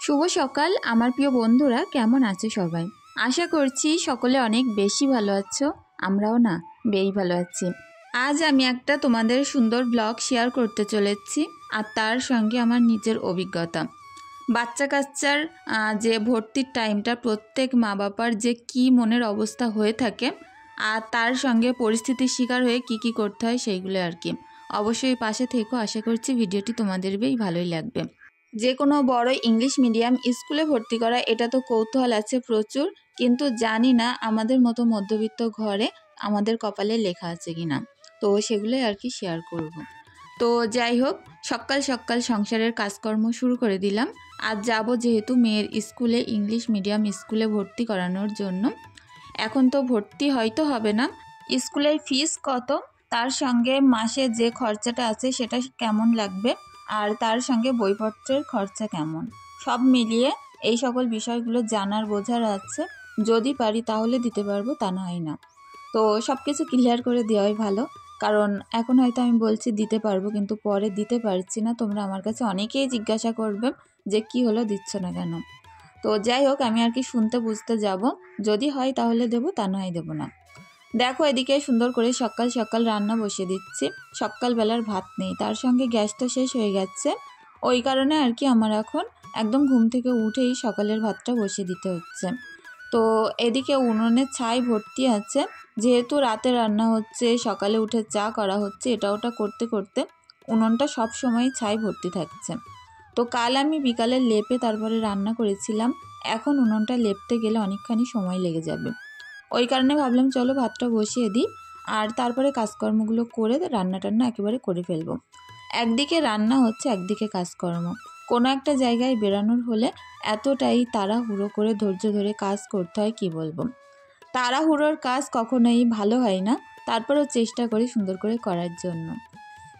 শুভ সকাল আমার প্রিয় বন্ধুরা, কেমন আছো সবাই? আশা করছি সকলে অনেক বেশি ভালো আছো। আমরাও না বেশ ভালো আছি। আজ আমি একটা তোমাদের সুন্দর ব্লগ শেয়ার করতে চলেছি, আর তার সঙ্গে আমার নিজের অভিজ্ঞতা। বাচ্চা কাচ্চার যে ভর্তির টাইমটা প্রত্যেক মা বাবার যে কি মনের অবস্থা হয়ে থাকে, আর তার সঙ্গে পরিস্থিতির শিকার হয়ে কি করতে হয় সেইগুলো আর কি। অবশ্যই পাশে থেকো, আশা করছি ভিডিওটি তোমাদের বেশ ভালোই লাগবে। যে কোনো বড় ইংলিশ মিডিয়াম স্কুলে ভর্তি করা, এটা তো কৌতূহল আছে প্রচুর, কিন্তু জানি না আমাদের মতো মধ্যবিত্ত ঘরে আমাদের কপালে লেখা আছে কিনা। তো সেগুলোই আর কি শেয়ার করব। তো যাই হোক, সকাল সকাল সংসারের কাজকর্ম শুরু করে দিলাম। আজ যাব যেহেতু মেয়ের স্কুলে, ইংলিশ মিডিয়াম স্কুলে ভর্তি করানোর জন্য। এখন তো ভর্তি হয়তো হবে না, স্কুলের ফিস কত, তার সঙ্গে মাসে যে খরচাটা আছে সেটা কেমন লাগবে, আর তার সঙ্গে বইপত্রের খরচা কেমন, সব মিলিয়ে এই সকল বিষয়গুলো জানার বোঝার আছে। যদি পারি তাহলে দিতে পারবো, তা না হয় না। তো সব কিছু ক্লিয়ার করে দেওয়াই ভালো, কারণ এখন হয়তো আমি বলছি দিতে পারবো, কিন্তু পরে দিতে পারছি না। তোমরা আমার কাছে অনেকেই জিজ্ঞাসা করবে যে কি হলো, দিচ্ছ না কেন। তো যাই হোক, আমি আর কি শুনতে বুঝতে যাব, যদি হয় তাহলে দেবো, তা না হয় দেবো না। দেখো, এদিকে সুন্দর করে সকাল সকাল রান্না বসিয়ে দিচ্ছি। সকালবেলার ভাত নেই, তার সঙ্গে গ্যাস তো শেষ হয়ে গেছে, ওই কারণে আর কি আমার এখন একদম ঘুম থেকে উঠেই সকালের ভাতটা বসিয়ে দিতে হচ্ছে। তো এদিকে উনুনে ছাই ভর্তি আছে, যেহেতু রাতে রান্না হচ্ছে, সকালে উঠে চা করা হচ্ছে, এটা ওটা করতে করতে উনুনটা সব সময় ছাই ভর্তি থাকছে। তো কাল আমি বিকালে লেপে তারপরে রান্না করেছিলাম, এখন উনুনটা লেপতে গেলে অনেকখানি সময় লেগে যাবে। ওই কারণে ভাবলাম চলো ভাতটা বসিয়ে দিই, আর তারপরে কাজকর্মগুলো করে রান্না টান্না একেবারে করে ফেলবো। একদিকে রান্না হচ্ছে, একদিকে কাজকর্ম। কোনো একটা জায়গায় বেরানোর হলে এতটাই তাড়াহুড়ো করে ধৈর্য ধরে কাজ করতে হয়, কি বলবো। তাড়াহুড়োর কাজ কখনোই ভালো হয় না, তারপরেও চেষ্টা করি সুন্দর করে করার জন্য।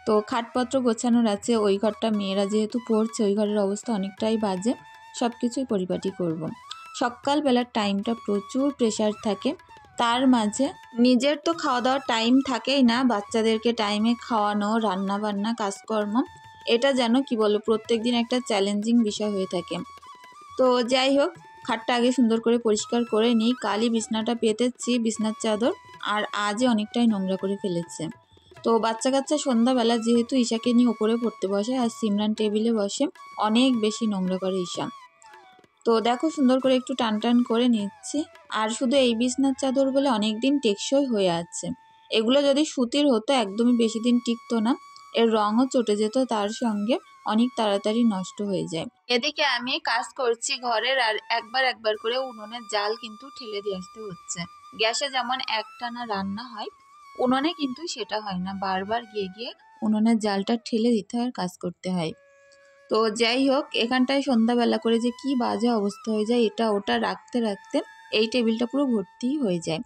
তো খাটপত্র গোছানোর আছে, ওই ঘরটা মেয়েরা যেহেতু পড়ছে, ওই ঘরের অবস্থা অনেকটাই বাজে, সব কিছুই পরিপাটি করব। সকালবেলার টাইমটা প্রচুর প্রেশার থাকে, তার মাঝে নিজের তো খাওয়া দাওয়ার টাইম থাকেই না, বাচ্চাদেরকে টাইমে খাওয়ানো, রান্না বান্না, কাজকর্ম, এটা যেন কি বলবো প্রত্যেক দিন একটা চ্যালেঞ্জিং বিষয় হয়ে থাকে। তো যাই হোক, খাটটা আগে সুন্দর করে পরিষ্কার করে নিই। কালই বিছনাটা পেতেছি, বিছনার চাদর, আর আজই অনেকটাই নোংরা করে ফেলেছে। তো বাচ্চা কাচ্চা সন্ধ্যাবেলা যেহেতু ঈশাকে নিয়ে ওপরে পড়তে বসে, আর সিমরান টেবিলে বসে, অনেক বেশি নোংরা করে ঈশা। তো দেখো সুন্দর করে একটু টান টান করে নিচ্ছি। আর শুধু এই বিছনার চাদর বলে অনেক দিন টেকসই হয়ে আছে, এগুলো যদি সুতির হতো একদমই বেশি দিন টিকতো না, এর রঙও চটে যেত, তার সঙ্গে অনেক তাড়াতাড়ি নষ্ট হয়ে যায়। এদিকে আমি কাজ করছি ঘরের, আর একবার একবার করে উনুনের জাল কিন্তু ঠেলে দিয়ে আসতে হচ্ছে। গ্যাসে যেমন একটানা রান্না হয়, উনুনে কিন্তু সেটা হয় না, বারবার গিয়ে গিয়ে উনুনের জালটা ঠেলে দিতে হয়, কাজ করতে হয়। তো যাই হোক, এখানটায় সন্ধ্যাবেলা করে যে কি বাজে অবস্থা হয়ে যায়, এটা ওটা রাখতে রাখতে এই টেবিলটা পুরো ভর্তি হয়ে যায়।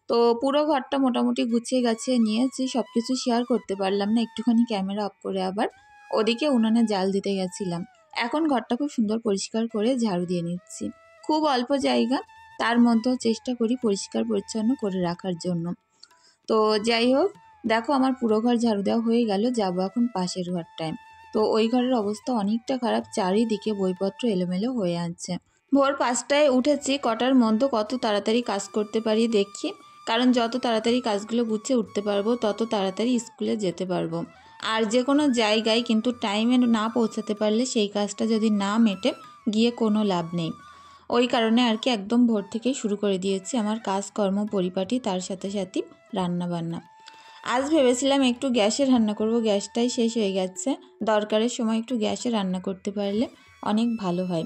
তো পুরো ঘরটা মোটামুটি গুছিয়ে গাছিয়ে নিয়েছি, সব কিছু শেয়ার করতে পারলাম না, একটুখানি ক্যামেরা অফ করে আবার ওদিকে উনুনে জাল দিতে গেছিলাম। এখন ঘরটা খুব সুন্দর পরিষ্কার করে ঝাড়ু দিয়ে নিচ্ছি। খুব অল্প জায়গা, তার মধ্যেও চেষ্টা করি পরিষ্কার পরিচ্ছন্ন করে রাখার জন্য। তো যাই হোক, দেখো আমার পুরো ঘর ঝাড়ু দেওয়া হয়ে গেল, যাবো এখন পাশের ঘরটায়। তো ওই ঘরের অবস্থা অনেকটা খারাপ, চারিদিকে বইপত্র এলোমেলো হয়ে আছে। ভোর 5টায় উঠেছি, কটার মধ্যে কত তাড়াতাড়ি কাজ করতে পারি দেখি, কারণ যত তাড়াতাড়ি কাজগুলো গুছিয়ে উঠতে পারবো তত তাড়াতাড়ি স্কুলে যেতে পারবো। আর যে কোনো জায়গায় কিন্তু টাইমে না পৌঁছাতে পারলে সেই কাজটা যদি না মেটে গিয়ে কোনো লাভ নেই। ওই কারণে আর কি একদম ভোর থেকেই শুরু করে দিয়েছি আমার কাজকর্ম পরিপাটি, তার সাথে সাথে রান্না বান্না। আজ ভেবেছিলাম একটু গ্যাসে রান্না করব, গ্যাসটাই শেষ হয়ে গেছে। দরকারের সময় একটু গ্যাসে রান্না করতে পারলে অনেক ভালো হয়।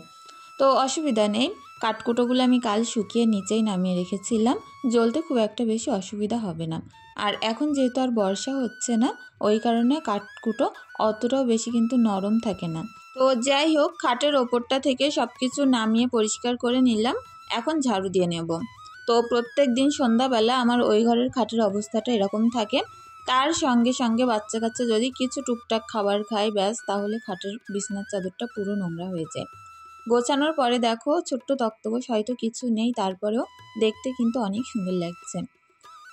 তো অসুবিধা নেই, কাঠকুটোগুলো আমি কাল শুকিয়ে নিচেই নামিয়ে রেখেছিলাম, জ্বলতে খুব একটা বেশি অসুবিধা হবে না। আর এখন যেহেতু আর বর্ষা হচ্ছে না, ওই কারণে কাঠকুটো অতটাও বেশি কিন্তু নরম থাকে না। তো যাই হোক, খাটের ওপরটা থেকে সব কিছু নামিয়ে পরিষ্কার করে নিলাম, এখন ঝাড়ু দিয়ে নেব। তো প্রত্যেক দিন সন্ধ্যাবেলা আমার ওই ঘরের খাটের অবস্থাটা এরকম থাকে, তার সঙ্গে সঙ্গে বাচ্চা কাচ্চা যদি কিছু টুকটাক খাবার খায় ব্যাস, তাহলে খাটের বিছানার চাদরটা পুরো নোংরা হয়ে যায়। গোছানোর পরে দেখো ছোট্ট তক্তপোষ হয়তো কিছু নেই, তারপরেও দেখতে কিন্তু অনেক সুন্দর লাগছে।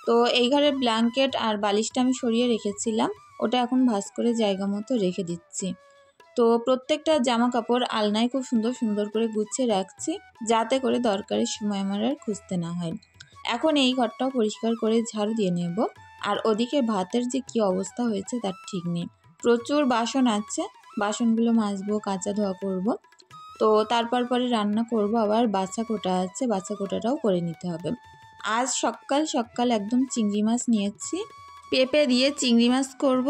তো এই ঘরের ব্ল্যাঙ্কেট আর বালিশটা আমি সরিয়ে রেখেছিলাম, ওটা এখন ভাঁজ করে জায়গা মতো রেখে দিচ্ছি। তো প্রত্যেকটা জামা কাপড় আলনায় খুব সুন্দর সুন্দর করে গুছিয়ে রাখছি, যাতে করে দরকারের সময় আমার আর খুঁজতে না হয়। এখন এই ঘরটাও পরিষ্কার করে ঝাড়ু দিয়ে নেব। আর ওদিকে ভাতের যে কি অবস্থা হয়েছে তার ঠিক নেই, প্রচুর বাসন আছে, বাসনগুলো মাজবো, কাচা ধোয়া করব। তো তারপর পরে রান্না করব, আবার বাছা কোটা আছে, বাছা কোটাটাও করে নিতে হবে। আজ সকাল সকাল একদম চিংড়ি মাছ নিয়েছি, পেঁপে দিয়ে চিংড়ি মাছ করব।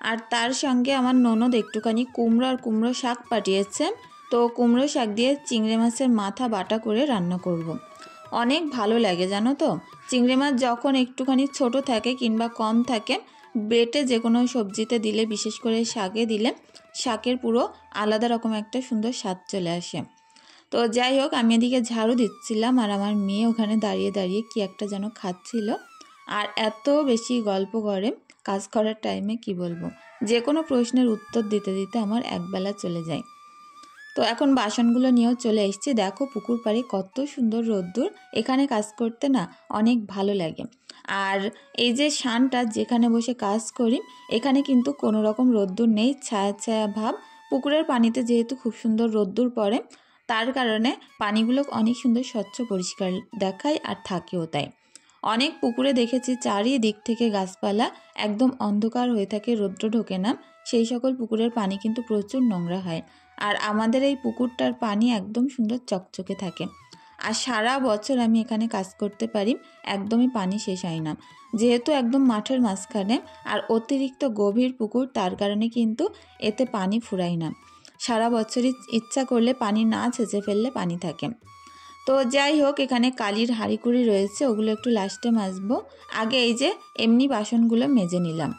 আর তার সঙ্গে আমার ননদ একটুখানি কুমড়ো আর কুমড়ো শাক পাঠিয়েছে, তো কুমড়ো শাক দিয়ে চিংড়ি মাছের মাথা বাটা করে রান্না করব। অনেক ভালো লাগে জানো তো, চিংড়ি মাছ যখন একটুখানি ছোট থাকে কিংবা কম থাকে, বেটে যে কোনো সবজিতে দিলে, বিশেষ করে শাকে দিলে, শাকের পুরো আলাদা রকম একটা সুন্দর স্বাদ চলে আসে। তো যাই হোক, আমি এদিকে ঝাড়ু দিচ্ছিলাম আর আমার মেয়ে ওখানে দাঁড়িয়ে দাঁড়িয়ে কি একটা যেন খাচ্ছিল। আর এত বেশি গল্প করে কাজ করার টাইমে, কি বলবো, যে কোনো প্রশ্নের উত্তর দিতে দিতে আমার একবেলা চলে যায়। তো এখন বাসনগুলো নিয়েও চলে এসেছি। দেখো পুকুর পাড়ে কত সুন্দর রোদ্দুর, এখানে কাজ করতে না অনেক ভালো লাগে। আর এই যে শানটা যেখানে বসে কাজ করি, এখানে কিন্তু কোনো রকম রোদ্দুর নেই, ছায়া ছায়া ভাব। পুকুরের পানিতে যেহেতু খুব সুন্দর রোদ্দুর পড়ে, তার কারণে পানিগুলো অনেক সুন্দর স্বচ্ছ পরিষ্কার দেখায় আর থাকেও তাই। অনেক পুকুরে দেখেছি চারিদিক থেকে গাছপালা, একদম অন্ধকার হয়ে থাকে, রৌদ্র ঢোকে না, সেই সকল পুকুরের পানি কিন্তু প্রচুর নোংরা হয়। আর আমাদের এই পুকুরটার পানি একদম সুন্দর চকচকে থাকে। আর সারা বছর আমি এখানে কাজ করতে পারি, একদমই পানি শেষ হয় না, যেহেতু একদম মাঠের মাঝখানে আর অতিরিক্ত গভীর পুকুর, তার কারণে কিন্তু এতে পানি ফুরায় না। সারা বছরই ইচ্ছা করলে পানি না ছেঁচে ফেললে পানি থাকে। তো যাই হোক, এখানে কালির হাঁড়িকুড়ি রয়েছে, ওগুলো একটু লাস্টে মাজবো। আগে এই যে এমনি বাসনগুলো মেজে নিলাম।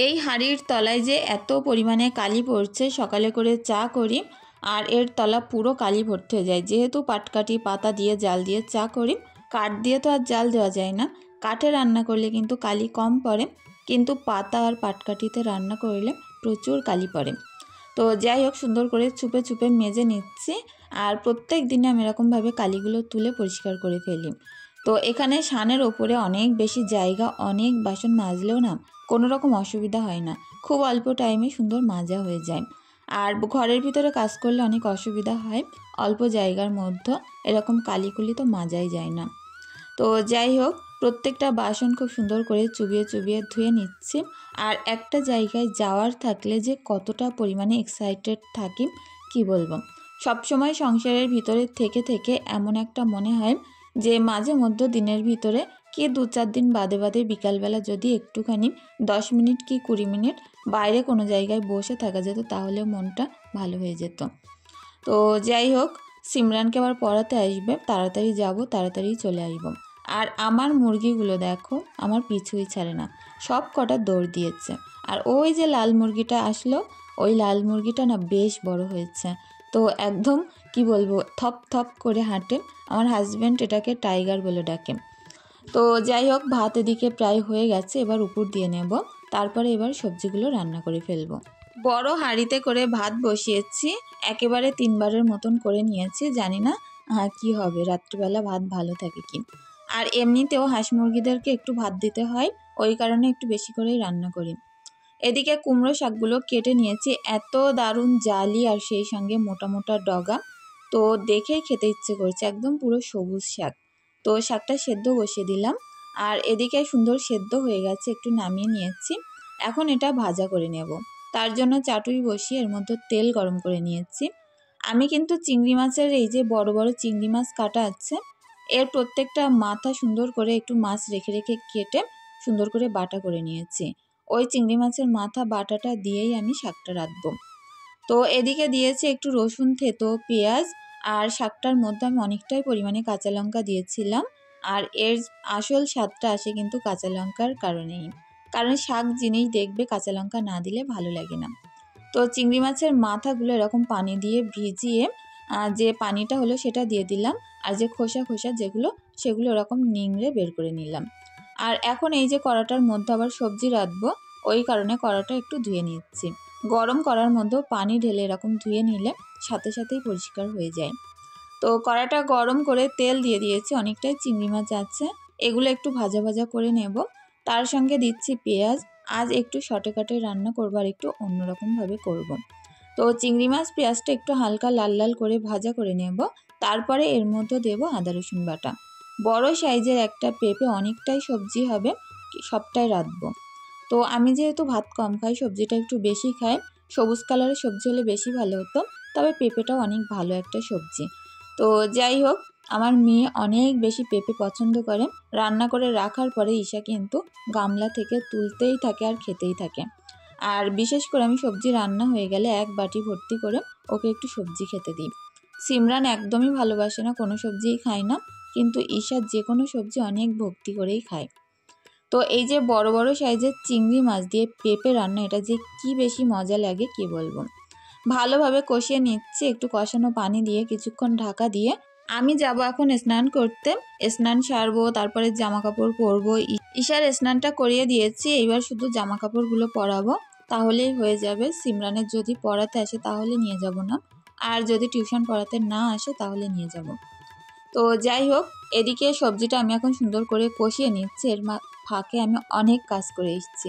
এই হাঁড়ির তলায় যে এত পরিমাণে কালি পড়ছে, সকালে করে চা করি আর এর তলা পুরো কালি ভর্তি হয়ে যায়। যেহেতু পাটকাঠি পাতা দিয়ে জাল দিয়ে চা করি, কাঠ দিয়ে তো আর জাল দেওয়া যায় না, কাঠে রান্না করলে কিন্তু কালি কম পড়ে, কিন্তু পাতা আর পাটকাঠিতে রান্না করলে প্রচুর কালি পড়ে। তো যাই হোক, সুন্দর করে চুপে চুপে মেজে নিচ্ছি। আর প্রত্যেক দিনে আমি এরকমভাবে কালিগুলো তুলে পরিষ্কার করে ফেলি। তো এখানে সানের ওপরে অনেক বেশি জায়গা, অনেক বাসন মাজলেও না কোনো রকম অসুবিধা হয় না, খুব অল্প টাইমে সুন্দর মাজা হয়ে যায়। আর ঘরের ভিতরে কাজ করলে অনেক অসুবিধা হয়, অল্প জায়গার মধ্যে এরকম কালিকুলি তো মাজাই যায় না। তো যাই হোক, প্রত্যেকটা বাসন খুব সুন্দর করে চুবিয়ে চুবিয়ে ধুয়ে নিচ্ছি। আর একটা জায়গায় যাওয়ার থাকলে যে কতটা পরিমাণে এক্সাইটেড থাকি কি বলবো। সবসময় সংসারের ভিতরে থেকে থেকে এমন একটা মনে হয় যে মাঝে মধ্যে দিনের ভিতরে কি 2-4 দিন বাদে বাদে বিকালবেলা যদি একটুখানি 10 মিনিট কি 20 মিনিট বাইরে কোনো জায়গায় বসে থাকা যেত, তাহলে মনটা ভালো হয়ে যেত। তো যাই হোক, সিমরানকে আবার পড়াতে আসবে, তাড়াতাড়ি যাব, তাড়াতাড়ি চলে আসব। আর আমার মুরগিগুলো দেখো, আমার পিছুই ছাড়ে না, সব কটা দৌড় দিয়েছে। আর ওই যে লাল মুরগিটা আসলো, ওই লাল মুরগিটা না বেশ বড় হয়েছে, তো একদম কি বলবো, থপ থপ করে হাঁটে। আমার হাজব্যান্ড এটাকে টাইগার বলে ডাকে। তো যাই হোক, ভাত এদিকে প্রায় হয়ে গেছে, এবার উপর দিয়ে নেব, তারপরে এবার সবজিগুলো রান্না করে ফেলবো। বড় হাঁড়িতে করে ভাত বসিয়েছি, একেবারে 3 বারের মতন করে নিয়েছি, জানি না কি হবে, রাত্রিবেলা ভাত ভালো থাকে কি। আর এমনিতেও হাঁস মুরগিদেরকে একটু ভাত দিতে হয়, ওই কারণে একটু বেশি করেই রান্না করি। এদিকে কুমড়ো শাকগুলো কেটে নিয়েছি, এত দারুণ জালি আর সেই সঙ্গে মোটা মোটা ডগা, তো দেখেই খেতে ইচ্ছে করছে, একদম পুরো সবুজ শাক। তো শাকটা সেদ্ধ বসিয়ে দিলাম, আর এদিকে সুন্দর সেদ্ধ হয়ে গেছে, একটু নামিয়ে নিয়েছি। এখন এটা ভাজা করে নেব, তার জন্য চাটুই বসিয়ে এর মধ্যে তেল গরম করে নিয়েছি। আমি কিন্তু চিংড়ি মাছের এই যে বড় বড় চিংড়ি মাছ কাটা আছে, এর প্রত্যেকটা মাথা সুন্দর করে একটু মাছ রেখে রেখে কেটে সুন্দর করে বাটা করে নিয়েছি। ওই চিংড়ি মাছের মাথা বাটাটা দিয়েই আমি শাকটা রাঁধবো। তো এদিকে দিয়েছি একটু রসুন থেতো, পেঁয়াজ, আর শাকটার মধ্যে আমি অনেকটাই পরিমাণে কাঁচা লঙ্কা দিয়েছিলাম। আর এর আসল স্বাদটা আসে কিন্তু কাঁচা লঙ্কার কারণেই, কারণ শাক জিনিস দেখবে কাঁচা লঙ্কা না দিলে ভালো লাগে না। তো চিংড়ি মাছের মাথাগুলো এরকম পানি দিয়ে ভিজিয়ে যে পানিটা হলো সেটা দিয়ে দিলাম, আর যে খোসা খোসা যেগুলো, সেগুলো এরকম নিংড়ে বের করে নিলাম। আর এখন এই যে কড়াটার মধ্যে আবার সবজি রাঁধবো, ওই কারণে কড়াটা একটু ধুয়ে নিচ্ছি। গরম কড়ার মধ্যেও পানি ঢেলে এরকম ধুয়ে নিলে সাথে সাথেই পরিষ্কার হয়ে যায়। তো কড়াটা গরম করে তেল দিয়ে দিয়েছি, অনেকটাই চিংড়ি মাছ আছে, এগুলো একটু ভাজা ভাজা করে নেব। তার সঙ্গে দিচ্ছি পেঁয়াজ, আজ একটু শর্টকাটে রান্না করবো আর একটু অন্যরকমভাবে করব। তো চিংড়ি মাছ পেঁয়াজটা একটু হালকা লাল লাল করে ভাজা করে নেব। তারপরে এর মধ্যে দেব আদা রসুন বাটা। বড় সাইজের একটা পেঁপে, অনেকটাই সবজি হবে, সবটাই রাঁধবো। তো আমি যেহেতু ভাত কম খাই, সবজিটা একটু বেশি খাই, সবুজ কালারের সবজি হলে বেশি ভালো হতো, তবে পেঁপেটাও অনেক ভালো একটা সবজি। তো যাই হোক, আমার মেয়ে অনেক বেশি পেঁপে পছন্দ করে। রান্না করে রাখার পরে ঈশা কিন্তু গামলা থেকে তুলতেই থাকে আর খেতেই থাকে। আর বিশেষ করে আমি সবজি রান্না হয়ে গেলে এক বাটি ভর্তি করে ওকে একটু সবজি খেতে দিই। সিমরান একদমই ভালোবাসে না, কোনো সবজিই খায় না, কিন্তু ঈশা যে কোনো সবজি অনেক ভক্তি করেই খায়। তো এই যে বড় বড় সাইজের চিংড়ি মাছ দিয়ে পেঁপে রান্না, এটা যে কি বেশি মজা লাগে কি বলবো। ভালোভাবে কষিয়ে নিচ্ছি, একটু কষানো পানি দিয়ে কিছুক্ষণ ঢাকা দিয়ে। আমি যাব এখন স্নান করতে, স্নান সারবো, তারপরে জামা কাপড় পরবো। ঈশার স্নানটা করিয়ে দিয়েছি, এইবার শুধু জামা কাপড়গুলো পরাবো, তাহলেই হয়ে যাবে। সিমরানের যদি পড়াতে আসে তাহলে নিয়ে যাব না, আর যদি টিউশন পড়াতে না আসে তাহলে নিয়ে যাব। তো যাই হোক, এদিকে সবজিটা আমি এখন সুন্দর করে কষিয়ে নিচ্ছি, এর ফাঁকে আমি অনেক কাজ করে এসেছি।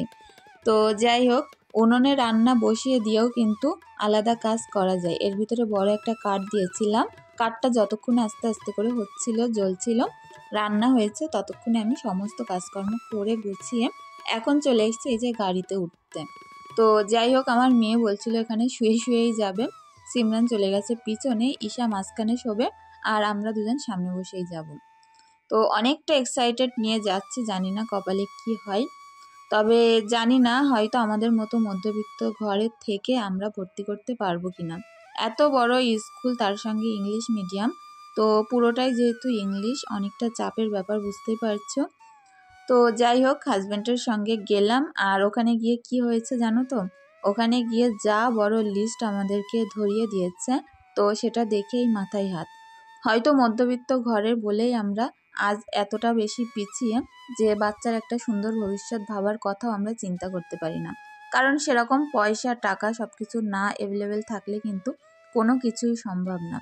তো যাই হোক, উনুনে রান্না বসিয়ে দিয়েও কিন্তু আলাদা কাজ করা যায়। এর ভিতরে বড় একটা কাঠ দিয়েছিলাম, কাঠটা যতক্ষণে আস্তে আস্তে করে হচ্ছিল, জ্বলছিল, রান্না হয়েছে, ততক্ষণে আমি সমস্ত কাজকর্ম করে গুছিয়ে এখন চলে এসেছি এই যে গাড়িতে উঠতে। তো যাই হোক, আমার মেয়ে বলছিল এখানে শুয়ে শুয়েই যাবে। সিমরান চলে গেছে পিছনে, ঈশা মাঝখানে শোবে, আর আমরা দুজন সামনে বসেই যাব। তো অনেকটা এক্সাইটেড নিয়ে যাচ্ছি, জানি না কপালে কি হয়। তবে জানি না হয়তো আমাদের মতো মধ্যবিত্ত ঘরের থেকে আমরা ভর্তি করতে পারবো কিনা। এত বড় স্কুল, তার সঙ্গে ইংলিশ মিডিয়াম, তো পুরোটাই যেহেতু ইংলিশ, অনেকটা চাপের ব্যাপার, বুঝতেই পারছো। তো যাই হোক, হাজব্যান্ডের সঙ্গে গেলাম, আর ওখানে গিয়ে কি হয়েছে জানো তো, ওখানে গিয়ে যা বড় লিস্ট আমাদেরকে ধরিয়ে দিয়েছে, তো সেটা দেখেই মাথায় হাত। হয়তো মধ্যবিত্ত ঘরের বলেই আমরা আজ এতটা বেশি পিছিয়ে, যে বাচ্চার একটা সুন্দর ভবিষ্যৎ ভাবার কথাও আমরা চিন্তা করতে পারি না। কারণ সেরকম পয়সা টাকা সব কিছু না অ্যাভেলেবেল থাকলে কিন্তু কোনো কিছুই সম্ভব না।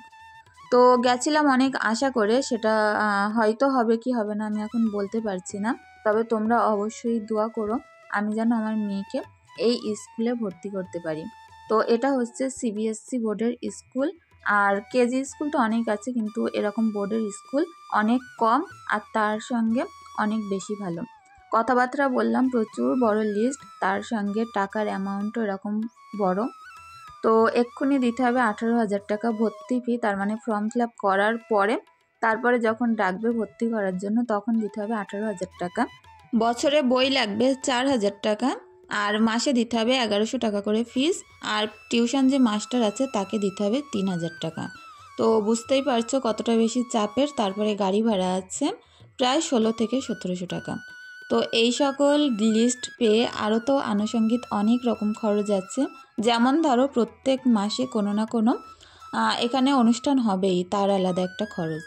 তো গেছিলাম অনেক আশা করে, সেটা হয়তো হবে কি হবে না আমি এখন বলতে পারছি না। তবে তোমরা অবশ্যই দোয়া করো আমি যেন আমার মেয়েকে এই স্কুলে ভর্তি করতে পারি। তো এটা হচ্ছে সিবিএসসি বোর্ডের স্কুল, আর কেজি স্কুল তো অনেক আছে, কিন্তু এরকম বোর্ডের স্কুল অনেক কম, আর তার সঙ্গে অনেক বেশি ভালো। কথাবার্তা বললাম, প্রচুর বড় লিস্ট, তার সঙ্গে টাকার অ্যামাউন্টও এরকম বড়। তো এক্ষুনি দিতে হবে 18,000 টাকা ভর্তি ফি, তার মানে ফর্ম ফিল আপ করার পরে, তারপরে যখন ডাকবে ভর্তি করার জন্য তখন দিতে হবে 18,000 টাকা। বছরে বই লাগবে 4,000 টাকা, আর মাসে দিতে হবে 1100 টাকা করে ফিস, আর টিউশন যে মাস্টার আছে তাকে দিতে হবে 3,000 টাকা। তো বুঝতেই পারছো কতটা বেশি চাপের। তারপরে গাড়ি ভাড়া আছে প্রায় 16 থেকে 1700 টাকা। তো এই সকল লিস্ট পেয়ে আরও তো আনুষঙ্গিক অনেক রকম খরচ আছে, যেমন ধরো প্রত্যেক মাসে কোনো না কোনো এখানে অনুষ্ঠান হবেই, তার আলাদা একটা খরচ।